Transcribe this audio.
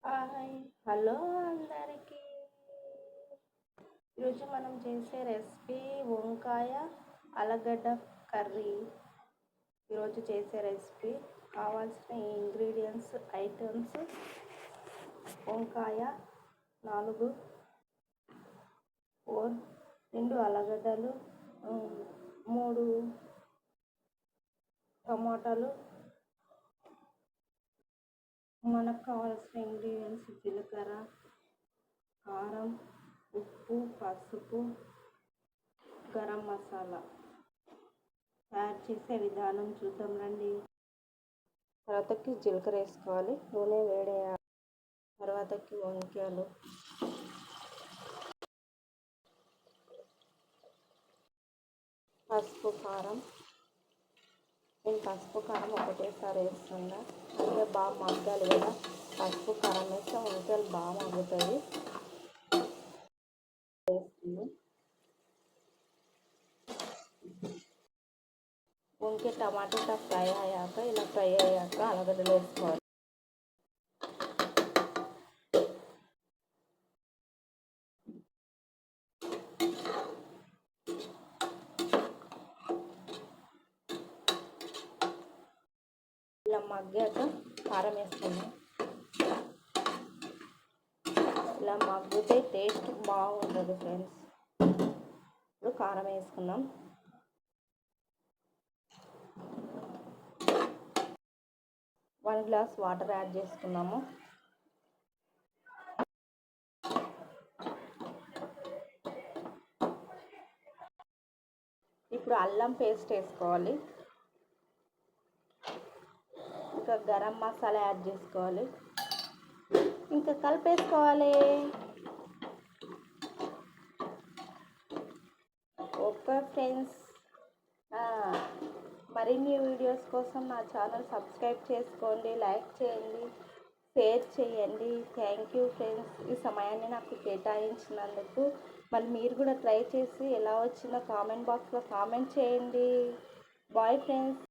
Hi hello అందరికీ. ఈరోజు మనం చేసే రెసిపీ వంకాయ ఆలుగడ్డ కర్రీ. ఈరోజు చేసే రెసిపీ కావాల్సిన ఇంగ్రీడియంట్స్ ఐటమ్స్: వంకాయ 4, 2 ఆలుగడ్డలు, 3 టమాటాలు. మనకు కావాల్సిన ఇంగ్రీడియంట్స్: జీలకర్ర, కారం, ఉప్పు, పసుపు, గరం మసాలా. తయారు చేసే విధానం చూద్దాం రండి. తర్వాతకి జీలకర్ర వేసుకోవాలి, నూనె వేడేయాలి. తర్వాతకి వంకాయలు, పసుపు, కారం. నేను పసుపు కారం ఒకటేసారి వేస్తున్నా, అంటే బాగా మగ్గాలి కదా. పసుపు కారం వేస్తే వంకాయలు బాగా మగ్గుతాయి. వంకాయ టమాటా ఫ్రై అయ్యాక, ఇలా ఫ్రై అయ్యాక ఆలుగడ్డలు వేసుకోవాలి. ఇలా మగ్గాక కారం వేసుకున్నాం. ఇలా మగ్గితే టేస్ట్ బాగుంటుంది ఫ్రెండ్స్. ఇప్పుడు కారం వేసుకున్నాం. వన్ గ్లాస్ వాటర్ యాడ్ చేసుకున్నాము. ఇప్పుడు అల్లం పేస్ట్ వేసుకోవాలి. ఇంకా గరం మసాలా యాడ్ చేసుకోవాలి. ఇంకా కలిపేసుకోవాలి. ఓకే ఫ్రెండ్స్, మరిన్ని వీడియోస్ కోసం నా ఛానల్ సబ్స్క్రైబ్ చేసుకోండి, లైక్ చేయండి, షేర్ చేయండి. థ్యాంక్ యూ ఫ్రెండ్స్, ఈ సమయాన్ని నాకు కేటాయించినందుకు. మళ్ళీ మీరు కూడా ట్రై చేసి ఎలా వచ్చిందో కామెంట్ బాక్స్లో కామెంట్ చేయండి. Bye friends.